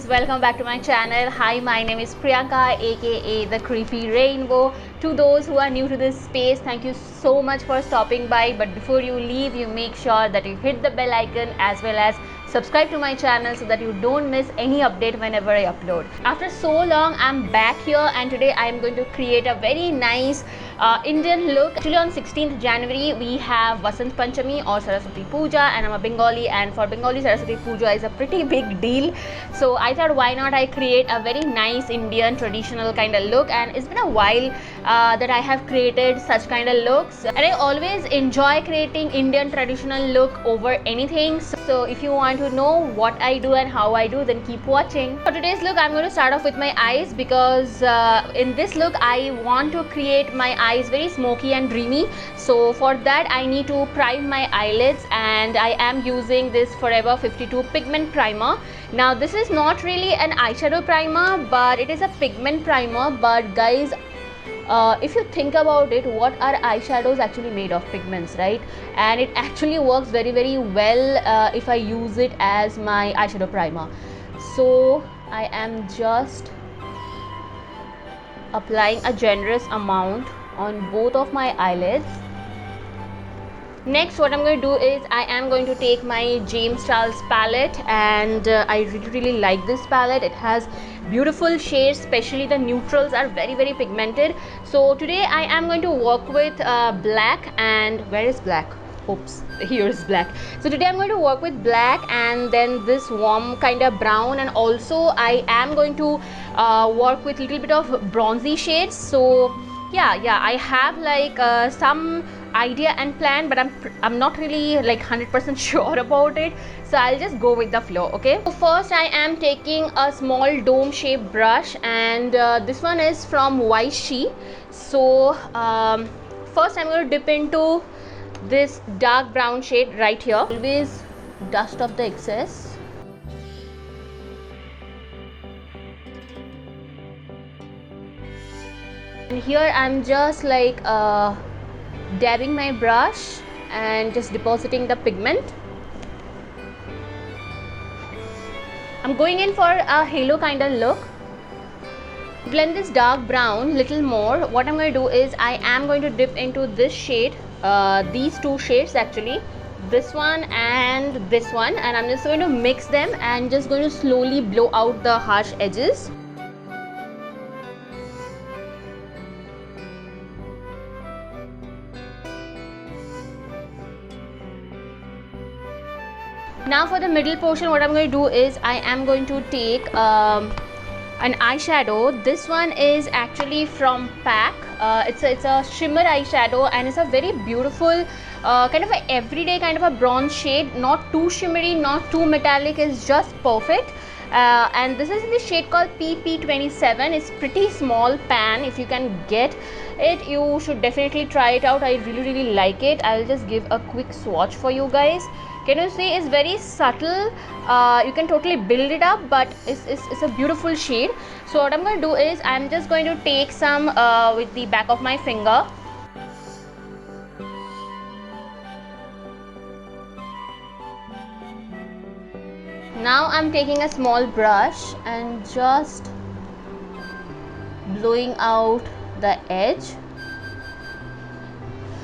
guys, welcome back to my channel. Hi, my name is Priyanka, aka the Creepy Rainbow. To those who are new to this space, thank you so much for stopping by. But before you leave, you make sure that you hit the bell icon as well as subscribe to my channel so that you don't miss any update whenever I upload. After so long, I'm back here and today I am going to create a very nice Indian look. Actually on 16th January we have Vasant Panchami or Saraswati Puja, and I'm a Bengali, and for Bengali Saraswati Puja is a pretty big deal. So I thought why not I create a very nice Indian traditional kind of look, and it's been a while that I have created such kind of looks, and I always enjoy creating Indian traditional look over anything. So if you want to know what I do and how I do, then keep watching. For today's look I'm going to start off with my eyes, because in this look I want to create my eyes very smoky and dreamy. So for that I need to prime my eyelids, and I am using this Forever 52 pigment primer. Now this is not really an eyeshadow primer, but it is a pigment primer. But guys, if you think about it, what are eyeshadows actually made of? Pigments, right? And it actually works very well if I use it as my eyeshadow primer. So I am just applying a generous amount on both of my eyelids. Next, what I'm going to do is I am going to take my James Charles palette, and I really like this palette. It has beautiful shades, especially the neutrals are very pigmented. So today I am going to work with black, and where is black? Oops, here's black. So today I'm going to work with black and then this warm kind of brown, and also I am going to work with little bit of bronzy shades. So yeah, I have like some idea and plan, but I'm not really like 100% sure about it, so I'll just go with the flow. Okay, so first I am taking a small dome shaped brush, and this one is from Weishi. So first I'm going to dip into this dark brown shade right here. Always dust off the excess. And here I'm just like dabbing my brush and just depositing the pigment. I'm going in for a halo kind of look. Blend this dark brown little more. What I'm going to do is I am going to dip into this shade, these two shades actually, this one and this one, and I'm just going to mix them and just going to slowly blow out the harsh edges. Now for the middle portion, what I'm going to do is I am going to take an eyeshadow. This one is actually from PAC. It's a shimmer eyeshadow, and it's a very beautiful kind of a everyday kind of a bronze shade. Not too shimmery, not too metallic, is just perfect. And this is in the shade called PP27. It's pretty small pan. If you can get it, you should definitely try it out. I really like it. I'll just give a quick swatch for you guys. Can you see it's very subtle? You can totally build it up, but it's a beautiful shade. So what I'm going to do is I'm just going to take some with the back of my finger. Now I'm taking a small brush and just blowing out the edge.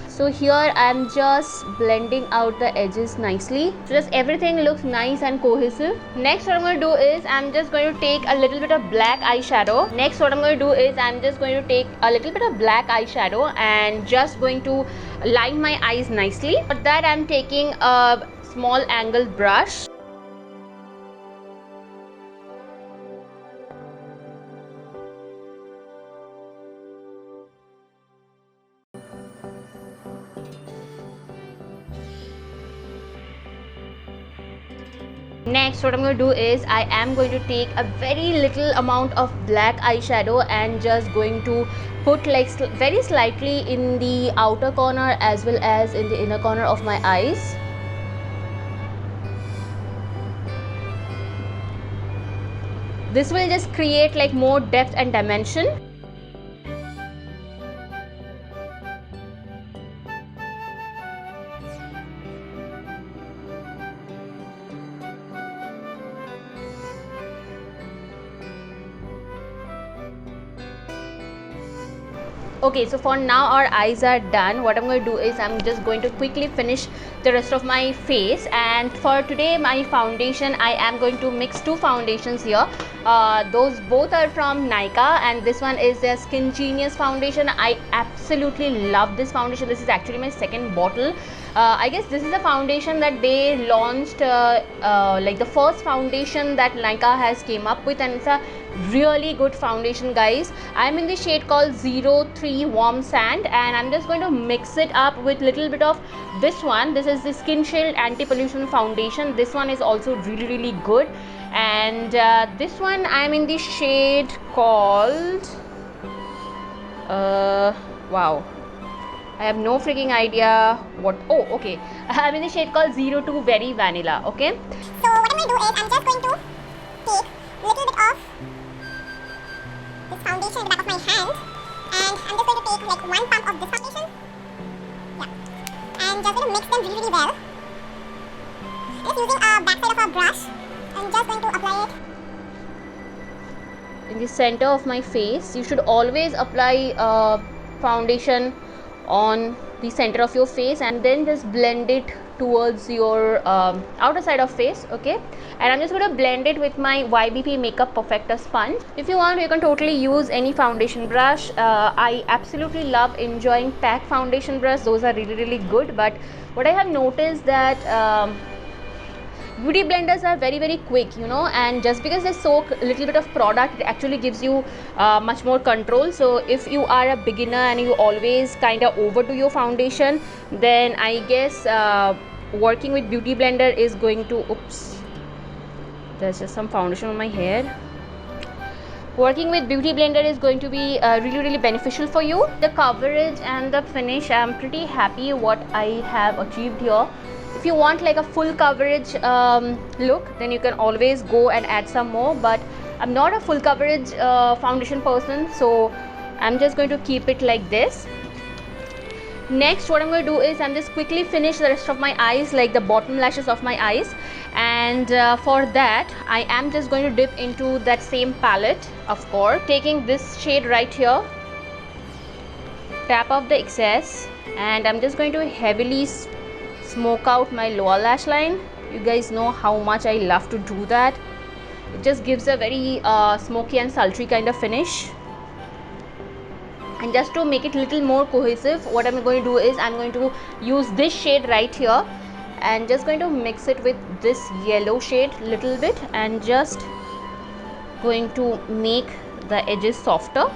So here I'm just blending out the edges nicely, so just everything looks nice and cohesive. Next what I'm going to do is I'm just going to take a little bit of black eyeshadow. Next what I'm going to do is I'm just going to take a little bit of black eyeshadow and just going to line my eyes nicely. For that I'm taking a small angled brush. Next what I'm going to do is I am going to take a very little amount of black eyeshadow and just going to put like very slightly in the outer corner as well as in the inner corner of my eyes. This will just create like more depth and dimension. Okay, so for now our eyes are done. What I'm going to do is I'm just going to quickly finish the rest of my face. And for today my foundation, I am going to mix two foundations here. Those both are from Nykaa, and this one is their Skin Genius foundation. I absolutely love this foundation. This is actually my second bottle. I guess this is a foundation that they launched like the first foundation that Nykaa has came up with, and it's a really good foundation, guys. I'm in the shade called 03 Warm Sand, and I'm just going to mix it up with little bit of this one. This is the Skin Shield Anti-Pollution Foundation. This one is also really good. And this one I'm in the shade called wow, I have no freaking idea what. Oh, okay. I'm in the shade called 02 Very Vanilla. Okay. So what I'm going to do is I'm just going to take a little bit of this foundation in the back of my hand, and I'm just going to take like one pump of this foundation. Yeah. And just going to mix them really well. Just using a back side of a brush. I'm just going to apply it in the center of my face. You should always apply foundation on the center of your face, and then just blend it towards your outer side of face. Okay, and I'm just going to blend it with my YBP Makeup Perfector sponge. If you want, you can totally use any foundation brush. I absolutely love enjoying PAC foundation brush. Those are really good. But what I have noticed that beauty blenders are very quick, you know, and just because they soak a little bit of product, it actually gives you much more control. So if you are a beginner and you always kind of overdo your foundation, then I guess working with beauty blender is going to, oops, there's just some foundation on my hair. Working with beauty blender is going to be really beneficial for you. The coverage and the finish, I'm pretty happy what I have achieved here. If you want like a full coverage look, then you can always go and add some more, but I'm not a full coverage foundation person, so I'm just going to keep it like this. Next, what I'm going to do is I'm just quickly finish the rest of my eyes, like the bottom lashes of my eyes, and for that I am just going to dip into that same palette, of course, taking this shade right here, tap off the excess, and I'm just going to heavily smoke out my lower lash line. You guys know how much I love to do that. It just gives a very smoky and sultry kind of finish. And just to make it a little more cohesive, what I'm going to do is I'm going to use this shade right here and just going to mix it with this yellow shade little bit, and just going to make the edges softer.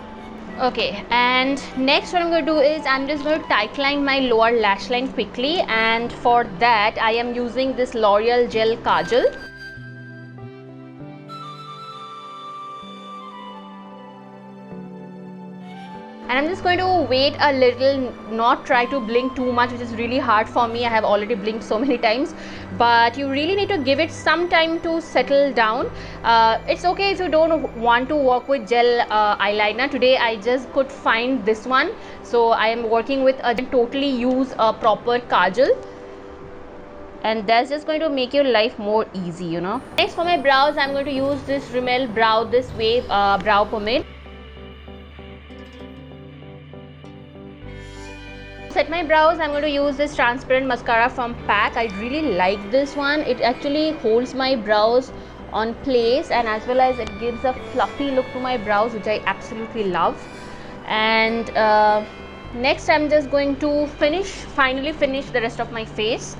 Okay, and next what I'm going to do is I'm just going to tightline my lower lash line quickly, and for that I am using this L'Oreal Gel Kajal. And I'm just going to wait a little, not try to blink too much, which is really hard for me. I have already blinked so many times, but you really need to give it some time to settle down. It's okay if you don't want to work with gel eyeliner. Today I just could find this one, so I am working with a totally use a proper kajal, and that's just going to make your life more easy, you know. Next, for my brows, I'm going to use this Rimmel Brow This Way brow pomade. Set my brows, I'm going to use this transparent mascara from PAC. I really like this one. It actually holds my brows on place, and as well as it gives a fluffy look to my brows, which I absolutely love. And next I'm just going to finally finish the rest of my face.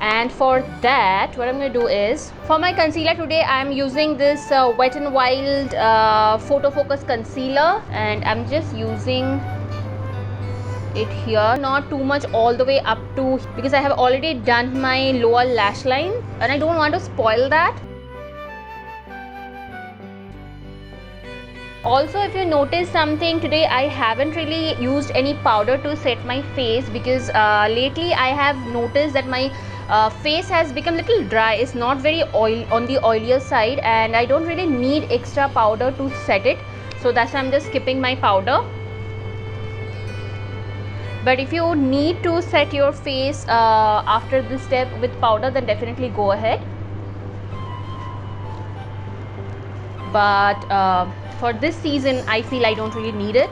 And for that, what I'm going to do is, for my concealer today I'm using this Wet n Wild Photo Focus concealer, and I'm just using it here, not too much all the way up to, because I have already done my lower lash line and I don't want to spoil that. Also, if you notice something, today I haven't really used any powder to set my face, because lately I have noticed that my face has become a little dry. It's not very on the oilier side, and I don't really need extra powder to set it, so that's why I'm just skipping my powder. But if you need to set your face after this step with powder, then definitely go ahead. But for this season I feel I don't really need it.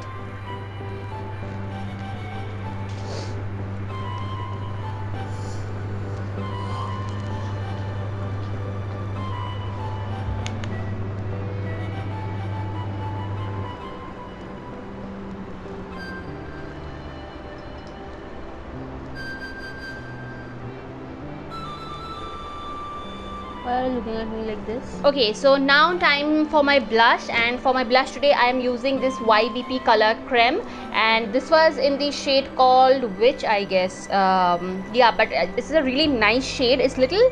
Why are you looking at me like this? Okay, so now time for my blush, and for my blush today I am using this YBP color creme, and this was in the shade called which I guess yeah, but this is a really nice shade. It's little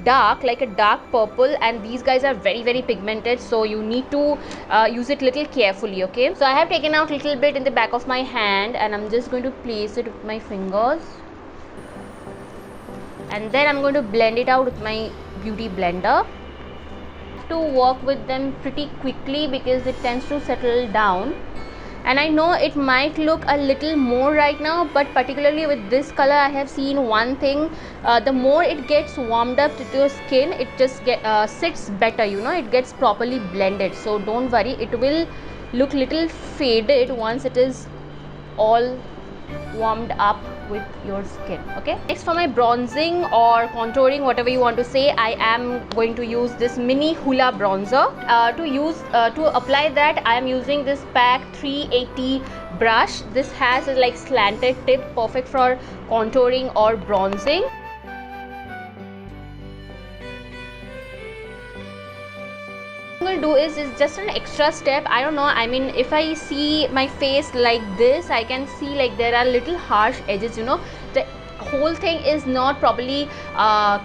dark, like a dark purple, and these guys are very pigmented, so you need to use it little carefully. Okay, so I have taken out little bit in the back of my hand, and I'm just going to place it with my fingers, and then I'm going to blend it out with my beauty blender. To work with them pretty quickly because it tends to settle down, and I know it might look a little more right now, but particularly with this color I have seen one thing, the more it gets warmed up to your skin, it just sits better, you know, it gets properly blended. So don't worry, it will look little faded once it is all warmed up with your skin. Okay, next for my bronzing or contouring, whatever you want to say, I am going to use this mini Hoola bronzer. To apply that, I am using this PAC 380 brush. This has a like slanted tip, perfect for contouring or bronzing. I'm going to do is just an extra step. I don't know, I mean, if I see my face like this, I can see like there are little harsh edges, you know, the whole thing is not properly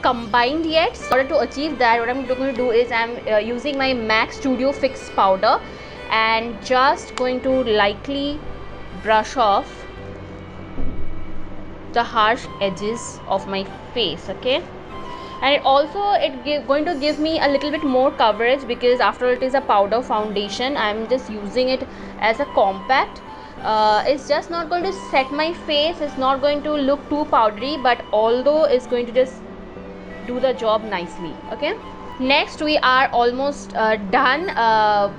combined yet. So in order to achieve that, what I'm going to do is I'm using my MAC Studio Fix powder and just going to lightly brush off the harsh edges of my face. Okay, and going to give me a little bit more coverage because after all it is a powder foundation. I'm just using it as a compact. It's just not going to set my face, it's not going to look too powdery, but although it's going to just do the job nicely. Okay, next we are almost done.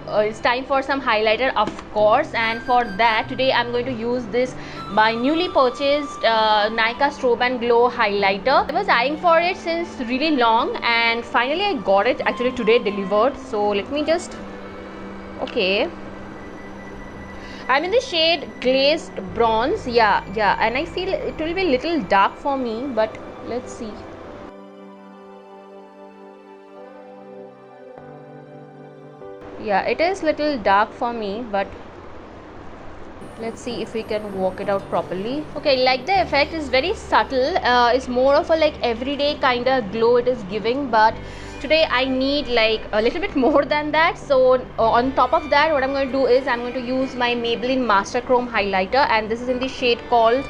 It's time for some highlighter, of course, and for that today I'm going to use this my newly purchased Nykaa Strobe and Glow highlighter. I was eyeing for it since really long, and finally I got it actually today delivered. So let me just, okay, I'm in the shade glazed bronze. Yeah, and I feel it will be a little dark for me, but let's see. Yeah, it is little dark for me, but let's see if we can work it out properly. Okay, like the effect is very subtle. It's more of a like everyday kind of glow it is giving, but today I need like a little bit more than that. So on top of that, what I'm going to do is I'm going to use my Maybelline Master Chrome highlighter, and this is in the shade called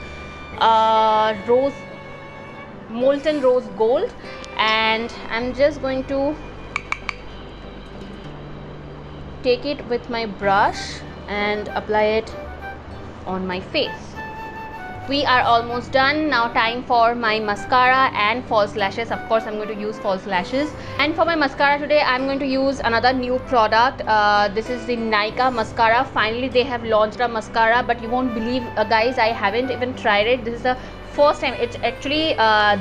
Molten Rose Gold, and I'm just going to take it with my brush and apply it on my face. We are almost done. Now time for my mascara and false lashes. Of course I'm going to use false lashes, and for my mascara today I'm going to use another new product. This is the Nykaa mascara. Finally they have launched a mascara, but you won't believe guys, I haven't even tried it. This is the first time. It's actually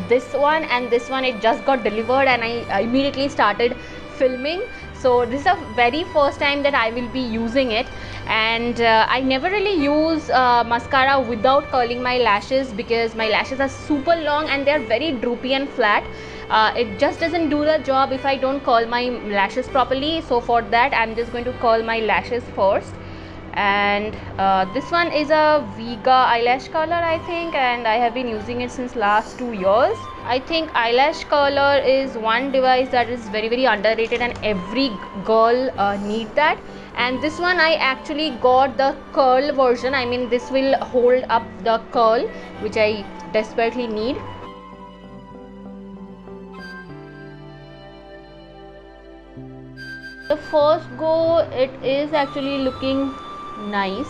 this one and this one, it just got delivered and I immediately started filming. So this is the very first time that I will be using it, and I never really use mascara without curling my lashes because my lashes are super long and they are very droopy and flat. It just doesn't do the job if I don't curl my lashes properly. So for that I'm just going to curl my lashes first, and this one is a Vega eyelash curler I think, and I have been using it since last 2 years. I think eyelash curler is one device that is very underrated and every girl need that. And this one I actually got the curl version. I mean, this will hold up the curl which I desperately need. The first go, it is actually looking nice,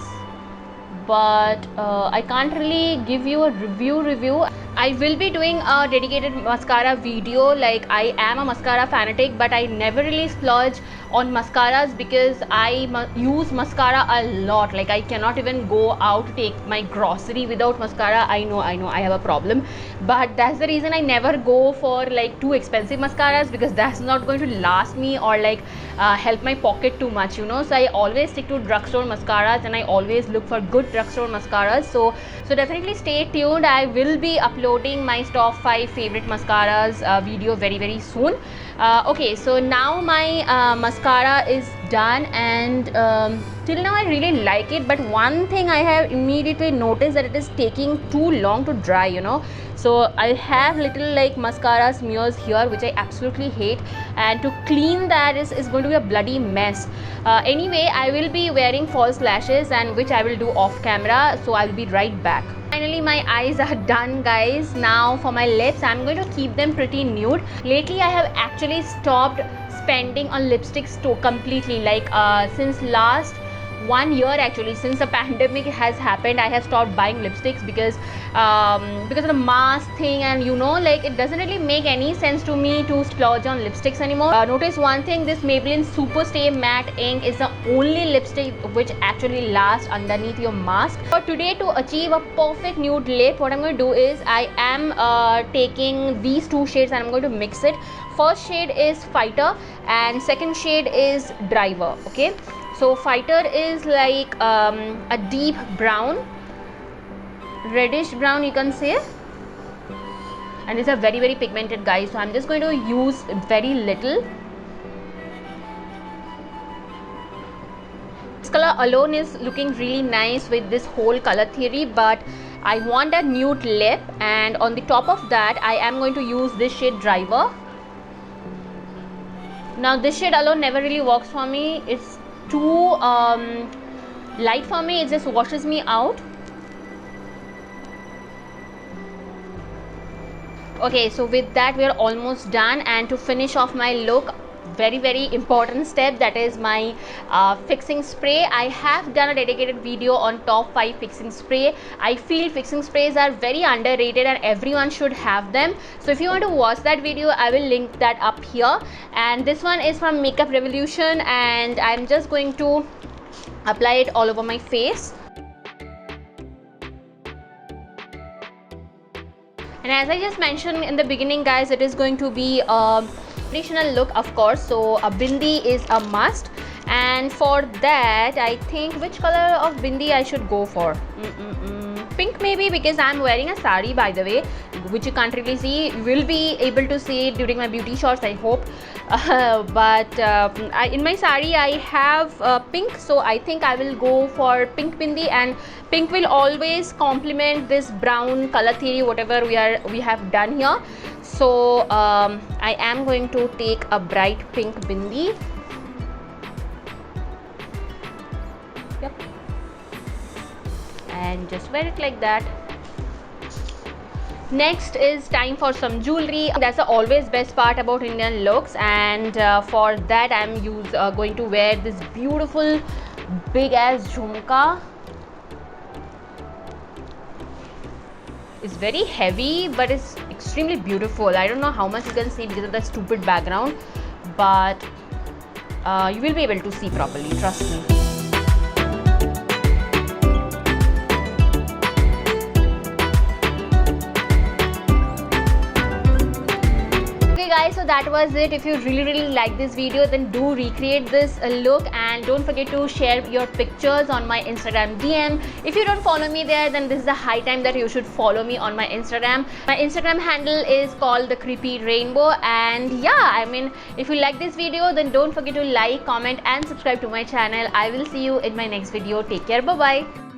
but I can't really give you a review. I will be doing a dedicated mascara video. Like, I am a mascara fanatic, but I never really splurge on mascaras because I use mascara a lot. Like, I cannot even go out to take my grocery without mascara. I know I have a problem, but that's the reason I never go for like too expensive mascaras, because that's not going to last me or like help my pocket too much, you know. So I always stick to drugstore mascaras, and I always look for good drugstore mascaras. So definitely stay tuned. I will be uploading my top 5 favorite mascaras video very soon. Okay, so now my mascara is done, and till now I really like it, but one thing I have immediately noticed that it is taking too long to dry, you know. So I have little like mascara smears here, which I absolutely hate, and to clean that is going to be a bloody mess. Anyway, I will be wearing false lashes, and which I will do off camera, so I will be right back. Finally, my eyes are done, guys. Now for my lips, I'm going to keep them pretty nude. Lately I have actually stopped spending on lipsticks completely, like since last 1 year, actually, since the pandemic has happened, I have stopped buying lipsticks because of the mask thing, and you know, like it doesn't really make any sense to me to splurge on lipsticks anymore. Notice one thing, this Maybelline Super Stay Matte Ink is the only lipstick which actually lasts underneath your mask. For today, to achieve a perfect nude lip, what I'm going to do is I am taking these two shades and I'm going to mix it. First shade is Fighter and second shade is Driver. Okay, so Fighter is like a deep brown, reddish brown, you can say, and it's a very very pigmented, guys. So I'm just going to use very little. This color alone is looking really nice with this whole color theory, but I want a nude lip, and on the top of that I am going to use this shade Driver. Now this shade alone never really works for me. It's too light for me. It just washes me out. Okay, so with that we are almost done, and to finish off my look, very very important step, that is my fixing spray. I have done a dedicated video on top 5 fixing spray. I feel fixing sprays are very underrated and everyone should have them. So if you want to watch that video, I will link that up here. And this one is from Makeup Revolution, and I'm just going to apply it all over my face. And as I just mentioned in the beginning, guys, it is going to be a traditional look, of course, so a bindi is a must. And for that, I think, which color of bindi I should go for? Pink maybe, because I'm wearing a sari, by the way, which you can't really see. You will be able to see it during my beauty shots, I hope. In my sari I have pink, so I think I will go for pink bindi, and pink will always complement this brown color theory, whatever we have done here. So I am going to take a bright pink bindi. Yep. And just wear it like that. Next is time for some jewelry. That's the always best part about Indian looks, and for that I'm going to wear this beautiful big ass jhumka. It's very heavy, but it's extremely beautiful. I don't know how much you can see because of the stupid background, but you will be able to see properly, trust me. Guys, so that was it. If you really like this video, then do recreate this look, and don't forget to share your pictures on my Instagram DM. If you don't follow me there, then this is the high time that you should follow me on my Instagram. My Instagram handle is called The Creepy Rainbow. And yeah, I mean, if you like this video, then don't forget to like, comment and subscribe to my channel. I will see you in my next video. Take care. Bye bye.